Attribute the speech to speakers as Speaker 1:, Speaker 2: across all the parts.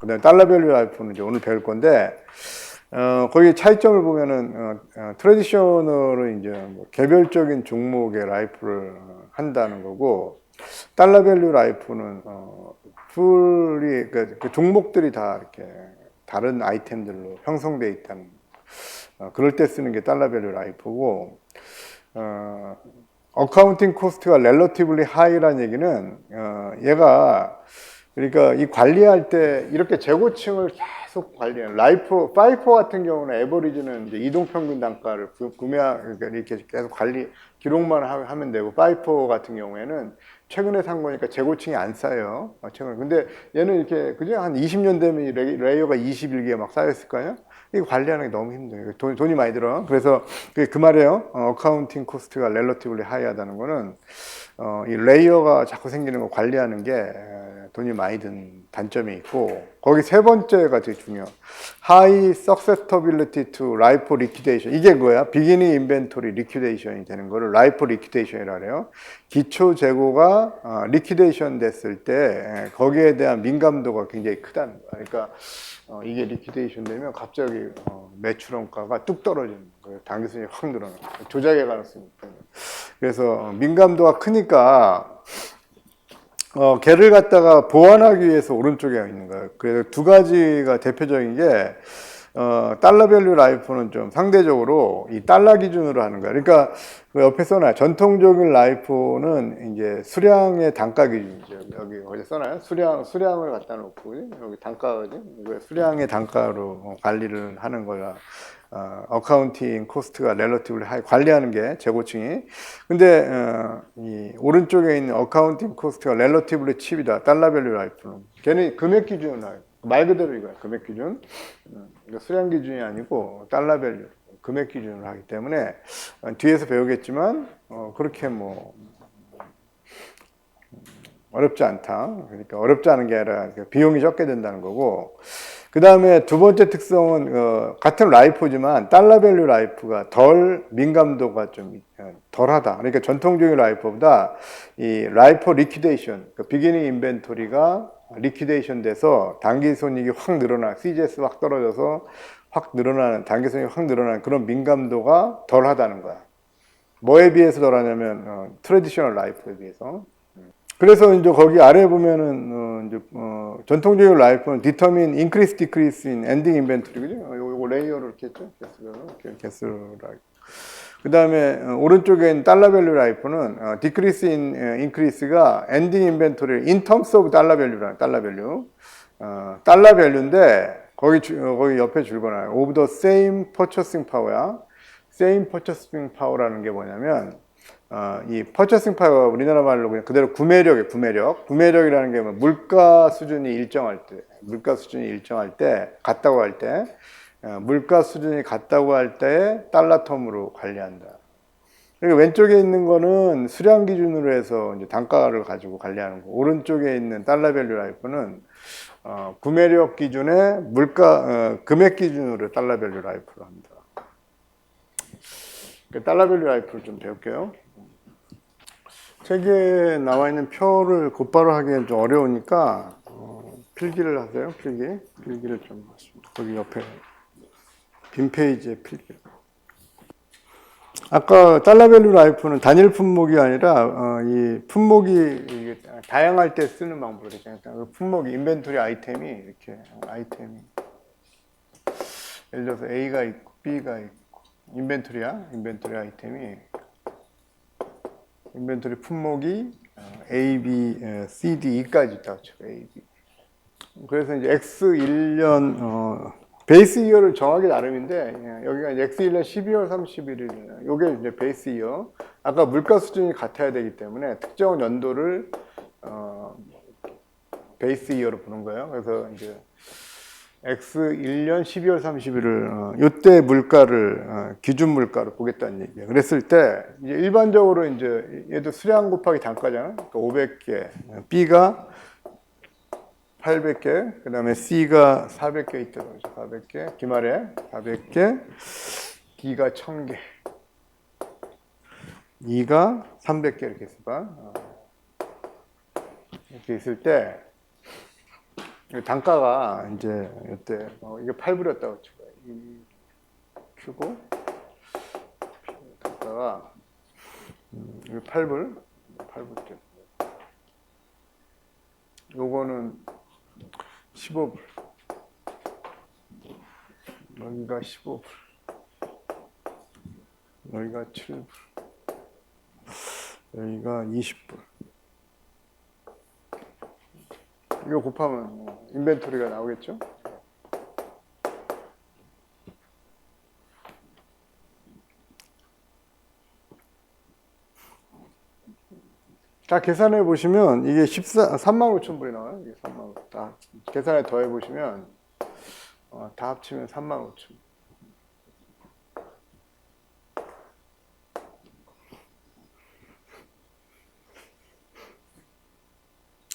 Speaker 1: 그다음에 달러 밸류 라이프는 이제 오늘 배울 건데, 거기 차이점을 보면은, 트래디셔널은 이제 뭐 개별적인 종목의 라이프를 한다는 거고, 달러 밸류 라이프는, 풀이, 그 종목들이 다 이렇게 다른 아이템들로 형성되어 있다는, 그럴 때 쓰는 게 달러 밸류 라이프고, 어카운팅 코스트가 렐러티블리 하이라는 얘기는, 얘가, 그러니까 이 관리할 때 이렇게 재고층을 계속 관리해요. 파이포 같은 경우는 에버리지는 이제 이동평균 단가를 그러니까 이렇게 계속 기록만 하면 되고, 파이포 같은 경우에는 최근에 산 거니까 재고층이 안 쌓여요. 최근에. 근데 얘는 이렇게, 그죠? 한 20년 되면 이 레이어가 21개 막 쌓였을 거 아니야? 이거 관리하는 게 너무 힘들어요. 돈이 많이 들어. 그래서 그 말이에요. 어카운팅 코스트가 렐러티블리 하이하다는 거는, 이 레이어가 자꾸 생기는 거 관리하는 게 돈이 많이 든 단점이 있고, 거기 세 번째가 되게 중요해요. High susceptibility to LIFO liquidation. 이게 뭐야? Beginning inventory liquidation이 되는 거를 LIFO liquidation이라고 해요. 기초 재고가 리퀴데이션 됐을 때 거기에 대한 민감도가 굉장히 크다는 거야. 그러니까 이게 리퀴데이션 되면 갑자기 매출원가가 뚝 떨어지는 거예요. 당기순이 확 늘어나요. 조작의 가능성이 있거든요. 그래서 민감도가 크니까 걔를 갖다가 보완하기 위해서 오른쪽에 있는 거예요. 그래서 두 가지가 대표적인 게, 달러 밸류 라이프는 좀 상대적으로 이 달러 기준으로 하는 거예요. 그러니까 그 옆에 써놔요. 전통적인 라이프는 이제 수량의 단가 기준이죠. 여기 어디 써놔요? 수량을 갖다 놓고, 여기 단가거든요. 수량의 단가로 관리를 하는 거라. 어카운팅 코스트가 렐러티블리 하이 관리하는 게 재고층이. 근데 이 오른쪽에 있는 어카운팅 코스트가 렐러티블리 칩이다. 달러 밸류 라이프는 걔는 금액 기준으로 하요. 말 그대로 이거야. 금액 기준. 수량 기준이 아니고 달러 밸류 금액 기준으로 하기 때문에 뒤에서 배우겠지만 그렇게 뭐 어렵지 않다. 그러니까 어렵지 않은 게 아니라 비용이 적게 된다는 거고. 그 다음에 두 번째 특성은 같은 라이프지만 달러 밸류 라이프가 덜 민감도가 좀 덜하다. 그러니까 전통적인 라이프보다 이 라이프 리퀴데이션, 그 비기닝 인벤토리가 리퀴데이션 돼서 단기 손익이 확 늘어나, CGS 확 떨어져서 확 늘어나는, 단기 손익이 확 늘어나는 그런 민감도가 덜하다는 거야. 뭐에 비해서 덜하냐면 트래디셔널 라이프에 비해서. 그래서 이제 거기 아래 보면은 이제 전통적인 라이프는 determine increase, decrease in ending inventory, 그죠? 요거 레이어로 이렇게 했죠. 개수라. 그 다음에 오른쪽에 있는 달러 밸류 라이프는 decrease in increase가 ending inventory in terms of 달러 밸류라는 달러 밸류. 달러 밸류인데 거기 옆에 줄거나요. of the same purchasing power야. same purchasing power라는 게 뭐냐면 이 퍼처싱 파워가 우리나라 말로 그냥 그대로 구매력이에요. 구매력이라는 게 뭐 물가 수준이 일정할 때, 같다고 할 때, 물가 수준이 같다고 할 때 달러 텀으로 관리한다. 그러니까 왼쪽에 있는 거는 수량 기준으로 해서 이제 단가를 가지고 관리하는 거. 오른쪽에 있는 달러 밸류 라이프는 구매력 기준에 금액 기준으로 달러 밸류 라이프를 합니다. 달러 밸류 라이프를 좀 배울게요. 책에 나와 있는 표를 곧바로 하기엔 좀 어려우니까 필기를 하세요. 필기를 좀 하십니다. 거기 옆에 빈 페이지에 필기. 아까 달러 밸류 라이프는 단일 품목이 아니라 이 품목이 다양할 때 쓰는 방법을 했잖아요. 그 품목이 인벤토리 아이템이 이렇게 예를 들어서 A가 있고 B가 있고 인벤토리 아이템이 인벤토리 품목이 A, B, C, D, E까지 있다고 쳐. A, B. 그래서 이제 X1년 베이스 이어를 정하기 나름인데 여기가 이제 X1년 12월 31일 요게 이제 베이스 이어. 아까 물가 수준이 같아야 되기 때문에 특정 연도를 베이스 이어로 보는 거예요. 그래서 이제 X1년 12월 30일을 요때 물가를 기준 물가를 보겠다는 얘기예요. 그랬을 때 이제 일반적으로 이제 얘도 수량 곱하기 단가잖아. 그러니까 500개, B가 800개, 그다음에 C가 400개 있다고 하죠. 400개, 기말에 400개, D가 1000개, E가 300개 이렇게 있어봐. 이렇게 있을 때 단가가 이제 이때 이게 8불이었다고 치고 이 큐고 단가가 이게 8불 요거는 15불 여기가 15불 여기가 7불 여기가 20불 이거 곱하면 인벤토리가 나오겠죠? 자, 계산해 보시면 이게 35,000불이 나와요. 이게 35,000불. 다 계산에 더해 보시면 다 합치면 35,000불.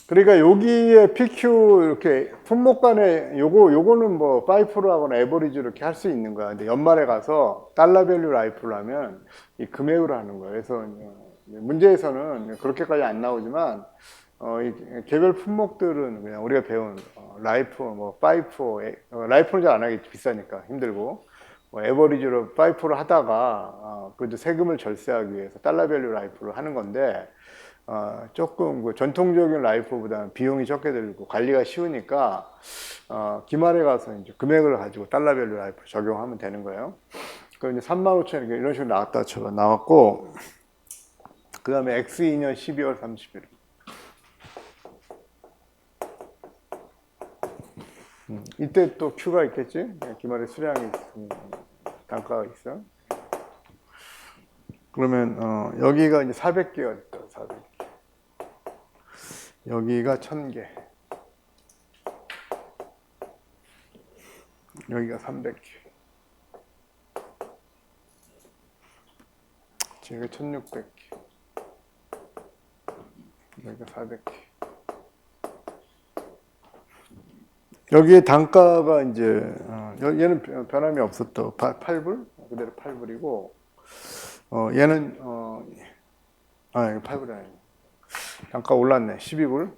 Speaker 1: 그러니까 여기에 PQ 이렇게 품목 간에 요거는 뭐 파이프로 하거나 에버리지 이렇게 할 수 있는 거야. 근데 연말에 가서 달러 밸류 라이프를 하면 이 금액으로 하는 거예요. 그래서 문제에서는 그렇게까지 안 나오지만 이 개별 품목들은 그냥 우리가 배운 라이프 뭐 파이프 라이프는 잘 안 하겠지. 비싸니까 힘들고 뭐 에버리지로 파이프를 하다가 그래도 세금을 절세하기 위해서 달러 밸류 라이프를 하는 건데 조금 그 전통적인 라이프보다는 비용이 적게 들고 관리가 쉬우니까 기말에 가서 이제 금액을 가지고 달러 밸류 라이프 적용하면 되는 거예요. 그럼 이제 35,000 이런 식으로 나왔고 그 다음에 X 2년 12월 30일 이때 또 Q가 있겠지? 기말에 수량이 단가가 있어. 그러면 여기가 이제 400개가 있다. 400개. 여기가 1000개. 여기가 300개. 여기가 1600개. 여기가 400개. 여기에 단가가 이제 얘는 변함이 없었던 8불 그대로 8불이고 얘는 이거 8불이 아니고 단가 올랐네 12불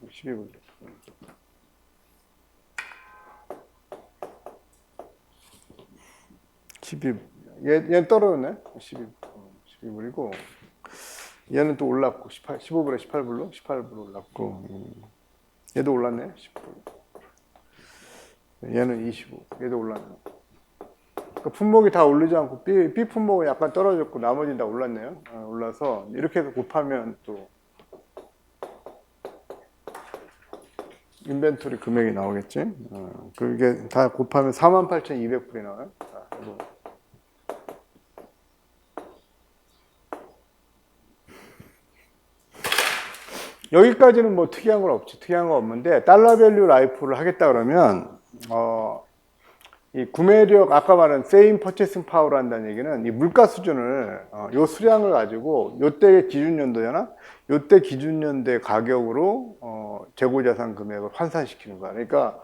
Speaker 1: 12불 얘는 떨어졌네 12불이고 얘는 또 올랐고 15불에 18불로 올랐고 얘도 올랐네 10불 얘는 25 얘도 올랐네. 그러니까 품목이 다 오르지 않고 B 품목은 약간 떨어졌고 나머지는 다 올랐네요. 올라서 이렇게 해서 곱하면 또 인벤토리 금액이 나오겠지. 그게 다 곱하면 48,200불이 나와요. 여기까지는 뭐 특이한 건 없지. 특이한 건 없는데 달러 밸류 라이프를 하겠다 그러면 이 구매력 아까 말한 same purchasing power를 한다는 얘기는 이 물가 수준을 요 수량을 가지고 요때 기준 연도잖아. 요때 기준 연도의 가격으로 재고 자산 금액을 환산시키는 거야. 그러니까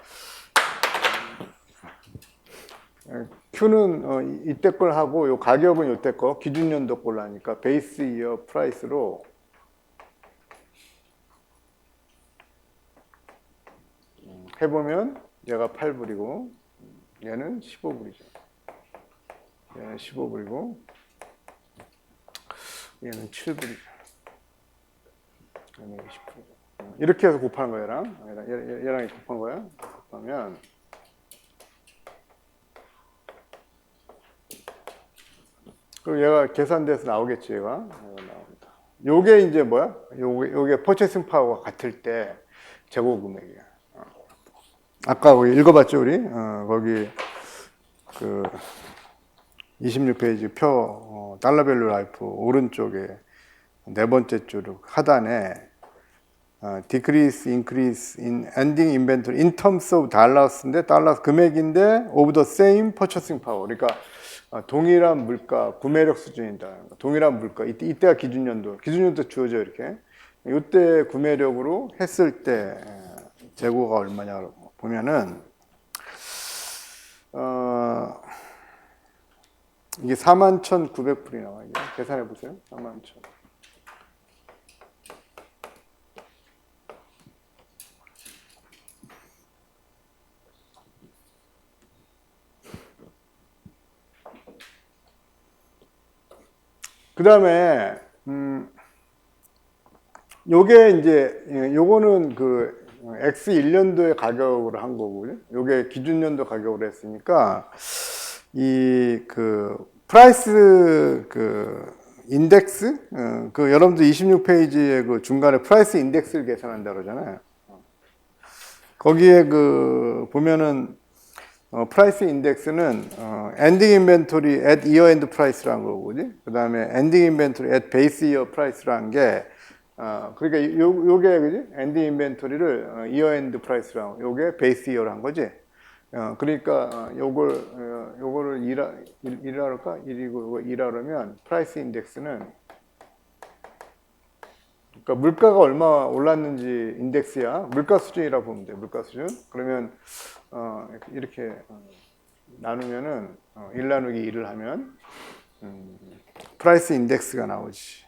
Speaker 1: Q는 이때 걸 하고 요 가격은 요때 거 기준 연도 걸로 하니까 베이스 이어 프라이스로 해보면 얘가 8불이고 얘는 15불이죠. 얘는 15불이고 얘는 7불이죠. 얘는 20불이죠. 이렇게 해서 곱하는 거야. 얘랑 곱한 거야. 곱하면 그리고 얘가 계산돼서 나오겠지. 얘가 나옵니다. 요게 이제 뭐야? 요게 퍼체싱 파워가 같을 때 재고 금액이야. 아까 거기 읽어봤죠, 우리? 거기, 26페이지 표, 달러 밸류 라이프 오른쪽에 네 번째 줄 하단에, decrease, increase in ending inventory in terms of dollars인데, 달러 금액인데, of the same purchasing power. 그러니까, 동일한 물가, 구매력 수준이다. 동일한 물가, 이때가 기준연도 주어져, 이렇게. 이때 구매력으로 했을 때, 재고가 얼마냐, 보면은 이게 41,900불이 나와요. 계산해 보세요. 41,000. 그 다음에 요게 이제 요거는 그 X 1년도의 가격으로 한 거고요. 요게 기준연도 가격으로 했으니까 이 그 프라이스 그 인덱스 그 여러분들 26페이지에 그 중간에 프라이스 인덱스를 계산한다 그러잖아요. 거기에 그 보면은 프라이스 인덱스는 엔딩 인벤토리 at year end price라는 거고지. 그다음에 엔딩 인벤토리 at base year price라는 게 그러니까 요게 그지? 엔딩 인벤토리를 year end price라고 요게 base year로 한 거지. 그러니까 요거를 1이라 할까? 1이고 2라 그러면 프라이스 인덱스는 그러니까 물가가 얼마 올랐는지 인덱스야. 물가 수준이라고 보면 돼. 물가 수준. 그러면 이렇게 나누면은 1 나누기 2를 하면 프라이스 인덱스가 나오지.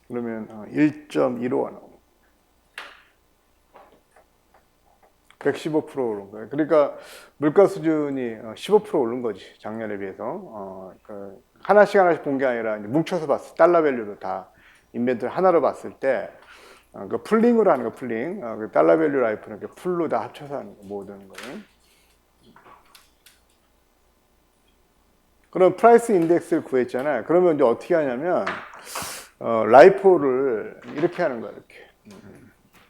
Speaker 1: 그러면 1.15가 나옵니다. 115% 오른 거예요. 그러니까 물가 수준이 15% 오른 거지. 작년에 비해서. 하나씩 본 게 아니라 뭉쳐서 봤을 때 달러 밸류로 다 인벤토리 하나로 봤을 때 그 풀링으로 하는 거 풀링. 그 달러 밸류 라이프는 그 풀로 다 합쳐서 하는 거 모든 거예요. 그럼 프라이스 인덱스를 구했잖아요. 그러면 이제 어떻게 하냐면 라이포를 이렇게 하는 거야. 이렇게.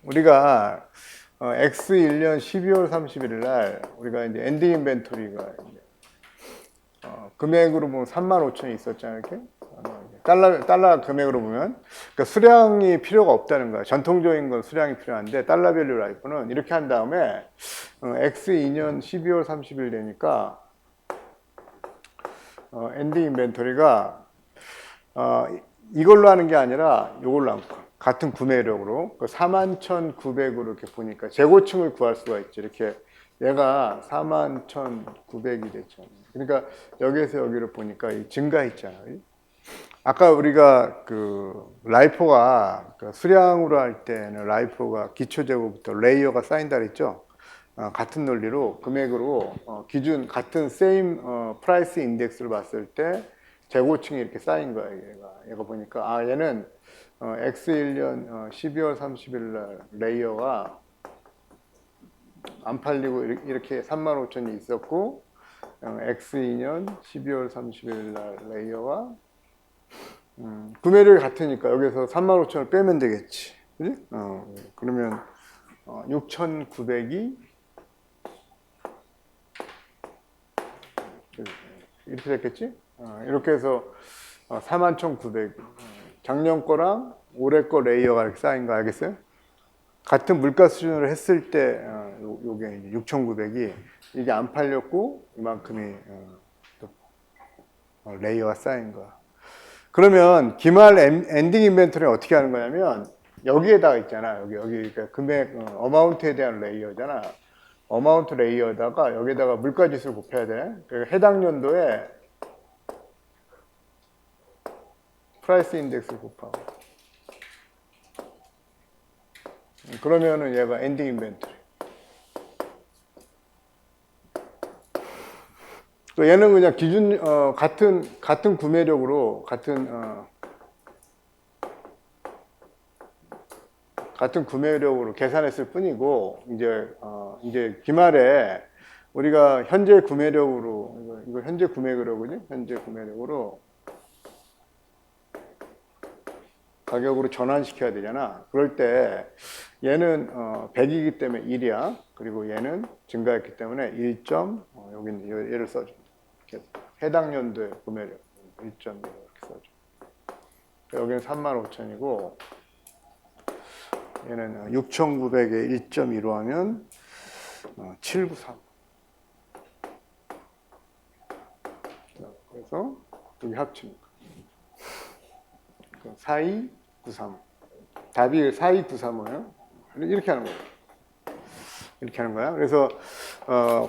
Speaker 1: 우리가 X 1년 12월 31일 날 우리가 이제 엔딩 인벤토리가 금액으로 보면 35,000이 있었잖아요. 이렇게 달러 금액으로 보면 그러니까 수량이 필요가 없다는 거야. 전통적인 건 수량이 필요한데 달러 밸류 라이프는 이렇게 한 다음에 X 2년 12월 30일 되니까 엔딩 인벤토리가 이걸로 하는 게 아니라 이걸로 하는 거야. 같은 구매력으로 41,900으로 이렇게 보니까 재고층을 구할 수가 있죠. 이렇게 얘가 41,900이 됐죠. 그러니까 여기에서 여기를 보니까 증가했잖아요. 아까 우리가 그 라이포가 그 수량으로 할 때는 라이포가 기초재고부터 레이어가 쌓인다 그랬죠. 같은 논리로 금액으로 기준 같은 same price 인덱스를 봤을 때 재고층이 이렇게 쌓인 거예요. 얘가 보니까 얘는 X 1년 12월 30일 날 레이어가 안 팔리고 이렇게 35,000이 있었고 X 2년 12월 30일 날 레이어가 구매력이 같으니까 여기서 35,000을 빼면 되겠지. 그지? 그러면 6,900이 이렇게 됐겠지? 이렇게 해서 41,900 작년 거랑 올해 거 레이어가 이렇게 쌓인 거 알겠어요? 같은 물가 수준으로 했을 때 요게 이제 6,900이 이게 안 팔렸고 이만큼이 레이어가 쌓인 거야. 그러면 기말 엔딩 인벤토리는 어떻게 하는 거냐면 여기에다가 있잖아. 여기 그러니까 금액 어마운트에 대한 레이어잖아. 어마운트 레이어에다가 여기에다가 물가 지수를 곱해야 돼. 그러니까 해당 연도에 프라이스 인덱스를 곱하고. 그러면은 얘가 엔딩 인벤토리. 얘는 그냥 기준 같은 구매력으로 같은 구매력으로 계산했을 뿐이고 이제 기말에 우리가 현재 구매력으로 이거 현재 구매력이거든요. 현재 구매력으로 가격으로 전환시켜야 되잖아. 그럴 때 얘는 100이기 때문에 1이야. 그리고 얘는 증가했기 때문에 1. 여기 얘를 써줘. 해당 연도의 구매력 1.1 이렇게 써줘. 여기는 35,000이고 얘는 6,900에 1.2로 하면 793. 그래서 여기 합칩니다. 4293. 답이 4293이에요. 이렇게 하는 거예요. 이렇게 하는 거야. 그래서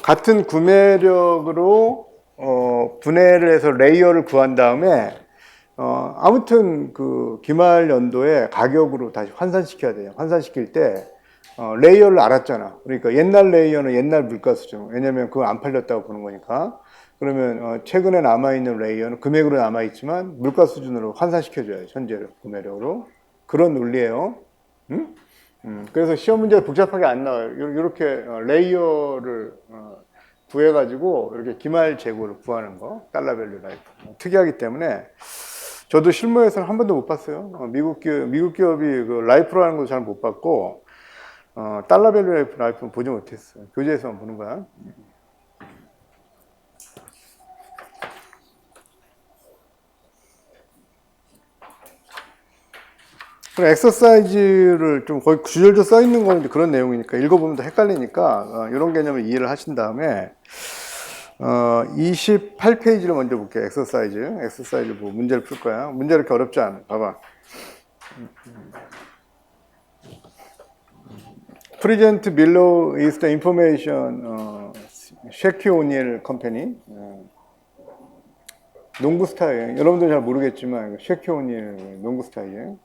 Speaker 1: 같은 구매력으로 분해를 해서 레이어를 구한 다음에 아무튼 그 기말 연도에 가격으로 다시 환산시켜야 돼요. 환산시킬 때 레이어를 알았잖아. 그러니까 옛날 레이어는 옛날 물가 수준. 왜냐면 그거 안 팔렸다고 보는 거니까. 그러면 최근에 남아있는 레이어는 금액으로 남아있지만 물가 수준으로 환산시켜줘야죠. 현재 구매력으로. 그런 논리예요. 응? 그래서 시험 문제가 복잡하게 안 나와요. 이렇게 레이어를 구해가지고 이렇게 기말 재고를 구하는 거. 달러 밸류 라이프. 특이하기 때문에 저도 실무에서는 한 번도 못 봤어요. 미국 기업이 그 라이프라는 거 잘 못 봤고, 달러 밸류 라이프는 보지 못했어요. 교재에서만 보는 거야. 그럼 엑서사이즈를 좀 거의 구절절 써 있는 거는 그런 내용이니까 읽어보면 더 헷갈리니까 이런 개념을 이해를 하신 다음에 28페이지를 먼저 볼게요. 엑서사이즈 보고 문제를 풀 거야. 문제 이렇게 어렵지 않아. 봐봐. Present below is the information Shaquille O'Neal Company. 농구 스타일. 여러분들 잘 모르겠지만 쉐키 오닐 농구 스타일.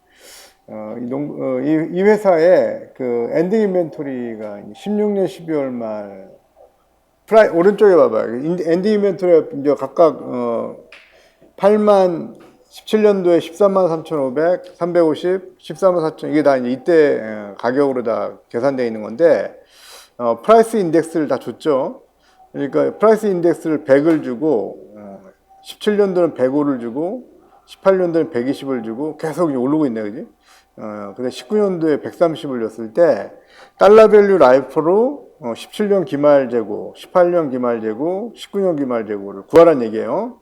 Speaker 1: 이 회사의 그 엔딩 인벤토리가 16년 12월 말 오른쪽에 봐봐요. 엔딩 인벤토리가 이제 각각 8만 17년도에 13만 3,500, 350, 14만 4천 이게 다 이제 이때 가격으로 다 계산되어 있는 건데 프라이스 인덱스를 다 줬죠. 그러니까 프라이스 인덱스를 100을 주고 17년도는 105를 주고 18년도는 120을 주고 계속 오르고 있네, 그지? 근데 19년도에 130을 줬을 때 달러 밸류 라이프로 17년 기말 재고, 18년 기말 재고, 19년 기말 재고를 구하라는 얘기예요.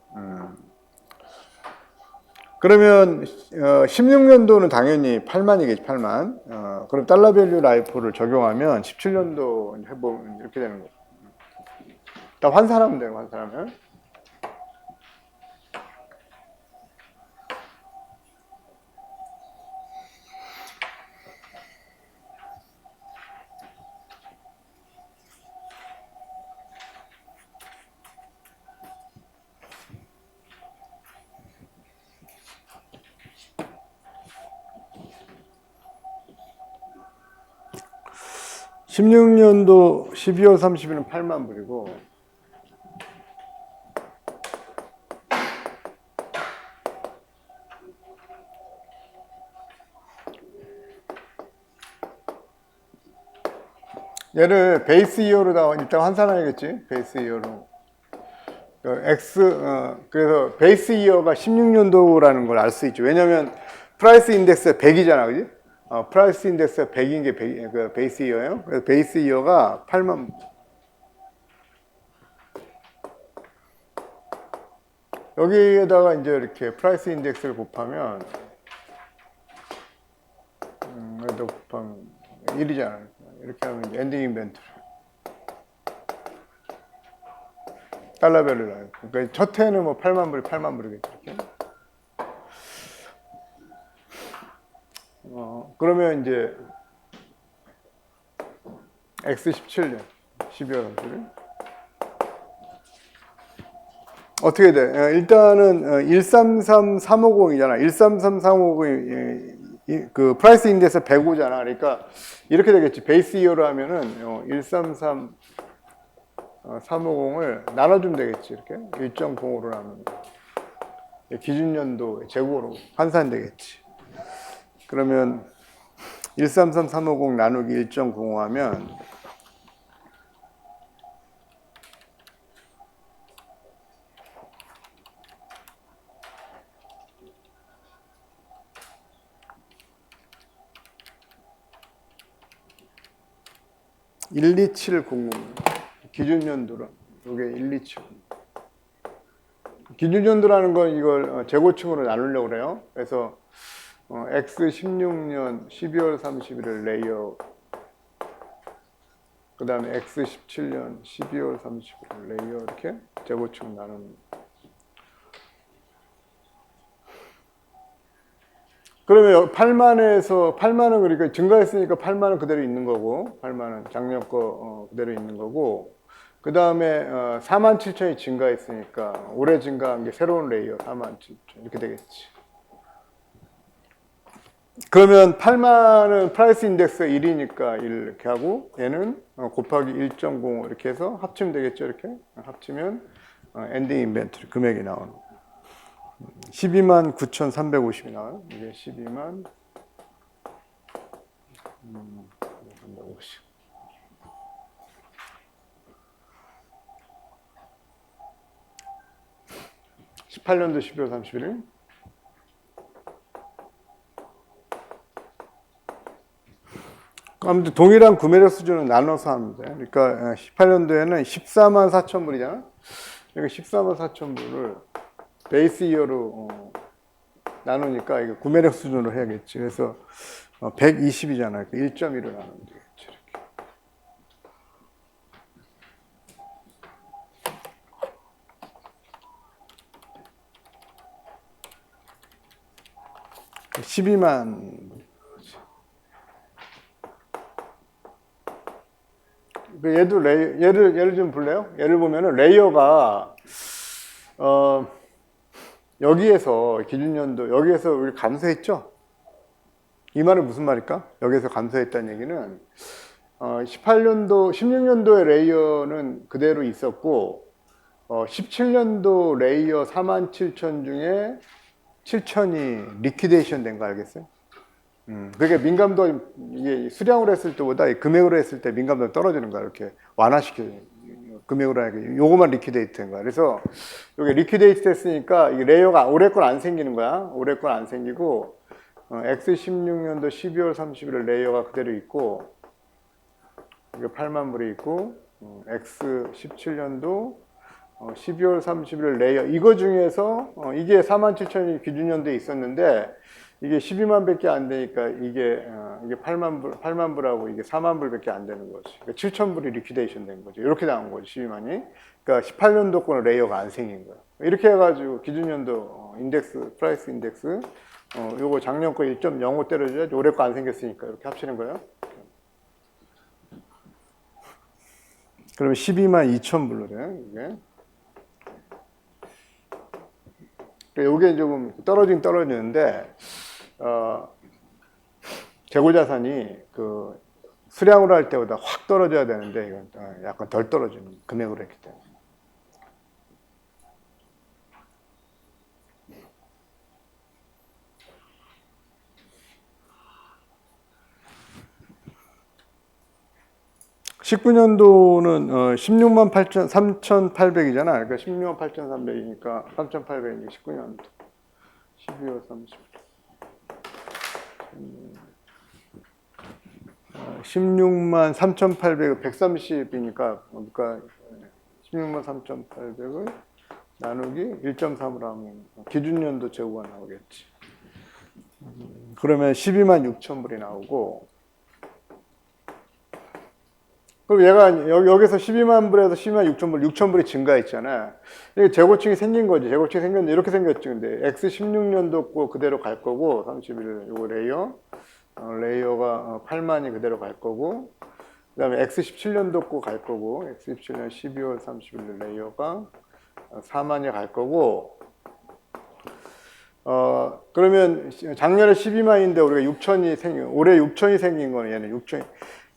Speaker 1: 그러면 16년도는 당연히 8만이겠지, 8만. 그럼 달러 밸류 라이프를 적용하면 17년도 해보면 이렇게 되는 거죠. 일단 환산하면 돼요, 환산하면. 16년도 12월 30일은 8만 불이고 얘를 베이스 이어로 다 일단 환산해야겠지. 베이스 이어로 그래서 베이스 이어가 16년도라는 걸 알 수 있죠. 왜냐면 프라이스 인덱스가 100이잖아, 그지? 프라이스 인덱스가 100인 게 그 베이스 이어예요. 그래서 베이스 이어가 8만. 여기에다가 이제 이렇게 프라이스 인덱스를 곱하면 여기다 곱하면 1이잖아. 이렇게 하면 이제 엔딩 인벤토리. 달러 밸류 라이프. 그러니까 첫 해는 뭐 8만 불이겠죠. 이렇게. 그러면 이제 X17년 12월 30일 어떻게 돼? 일단은 133350이잖아. 133350이 그 프라이스 인덱스 105잖아. 그러니까 이렇게 되겠지. 베이스 이어로 하면은 133350을 나눠주면 되겠지. 이렇게 1.05로 나누면 기준 연도 재고로 환산되겠지. 그러면 133350 나누기 1.05 하면 12700 기준 연도로 이게 127 기준 연도라는 건 이걸 재고층으로 나누려고 그래요. 그래서 X16년 12월 31일 레이어 그 다음에 X17년 12월 31일 레이어 이렇게 재고층 나누는 그러면 8만은 그러니까 증가했으니까 8만은 그대로 있는 거고 8만은 작년 거 그대로 있는 거고 그 다음에 4만 7천이 증가했으니까 올해 증가한 게 새로운 레이어 4만 7천 이렇게 되겠지. 그러면 8만은 프라이스 인덱스가 1이니까 1 이렇게 하고 얘는 곱하기 1.05 이렇게 해서 합치면 되겠죠. 이렇게 합치면 엔딩 인벤토리 금액이 나오는 129,350이 나와요. 이게 12350. 18년도 12월 31일. 아무튼 동일한 구매력 수준은 나눠서 합니다. 그러니까 18년도에는 14만 4천 불이잖아. 그러니까 14만 4천 불을 베이스 이어로 나누니까 이거 구매력 수준으로 해야겠지. 그래서 120이잖아. 1.1로 나누면 되겠지. 이렇게. 12만. 얘도 예를 좀 볼래요? 예를 보면은 레이어가 여기에서 기준연도 여기에서 우리 감소했죠? 이 말은 무슨 말일까? 여기에서 감소했다는 얘기는 18년도, 16년도의 레이어는 그대로 있었고 17년도 레이어 47,000 중에 7,000이 리퀴데이션 된 거 알겠어요? 그러니까 민감도 이게 수량으로 했을 때보다 금액으로 했을 때 민감도가 떨어지는 거야. 이렇게 완화시켜요. 금액으로 하니까 요거만 리퀴데이트 된 거야. 그래서 이게 리퀴데이트 됐으니까 이게 레이어가 올해 건 안 생기는 거야. 올해 건 안 생기고 X16년도 12월 30일 레이어가 그대로 있고 이게 8만 불이 있고 X17년도 12월 30일 레이어 이거 중에서 이게 47,000이 기준연도에 있었는데 이게 12만 밖에 안 되니까 이게 8만 불하고 이게 4만 불밖에 안 되는 거지. 그러니까 7천 불이 리퀴데이션 된 거지. 이렇게 나온 거지, 12만이. 그러니까 18년도 거는 레이어가 안 생긴 거야. 이렇게 해가지고 기준연도 인덱스, 프라이스 인덱스, 요거 작년 거 1.05 때려줘야지 올해 거 안 생겼으니까 이렇게 합치는 거예요. 그러면 12만 2천 불로 돼, 이게. 요게 조금 떨어지는데, 재고자산이 그 수량으로 할 때보다 확 떨어져야 되는데, 이건 약간 덜 떨어지는 금액으로 했기 때문에. (19년도는) 16만 3,800이잖아. 그러니까 16만 8,300이니까 3,800이니까 19년도 12월 30일 16만 3,800을 130이니까 그러니까 16만 3,800을 나누기 1.3으로 하면 기준연도 재고가 나오겠지. 그러면 12만 6천 불이 나오고, 그럼 얘가 여기서 12만 불에서 12만 6천 불, 6천 불이 증가했잖아. 이게 재고층이 생긴 거지. 재고층이 생겼는데 이렇게 생겼지. 근데 X16년도 거 그대로 갈 거고, 31일 요거 레이어가 8만이 그대로 갈 거고, 그 다음에 X17년도 거 갈 거고, X17년 12월 30일 레이어가 4만이 갈 거고, 그러면 작년에 12만인데 우리가 6천이 올해 6천이 생긴 거는 얘는 6천이.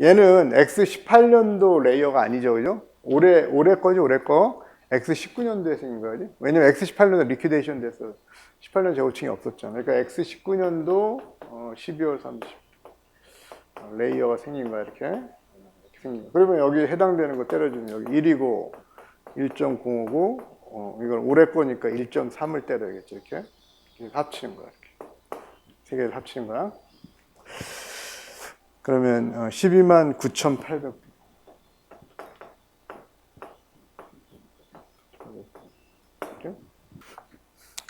Speaker 1: 얘는 X18년도 레이어가 아니죠, 그죠? 올해 거죠, 올해 거. X19년도에 생긴 거지. 왜냐면 X18년도 리퀴데이션 돼서 18년 재고층이 없었잖아. 그러니까 X19년도 12월 30일 레이어가 생긴 거야, 이렇게 생긴 거. 그러면 여기 해당되는 거 때려주면 여기 1이고 1.05고 이건 올해 거니까 1.3을 때려야겠죠, 이렇게 합치는 거야, 이렇게 세 개를 합치는 거야. 그러면 12만 9,800.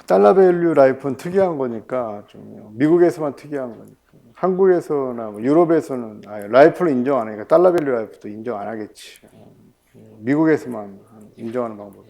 Speaker 1: 달러 밸류 라이프는 특이한 거니까 좀 미국에서만 특이한 거니까 한국에서나 뭐 유럽에서는 라이프를 인정 안 하니까 달러 밸류 라이프도 인정 안 하겠지. 미국에서만 인정하는 방법이.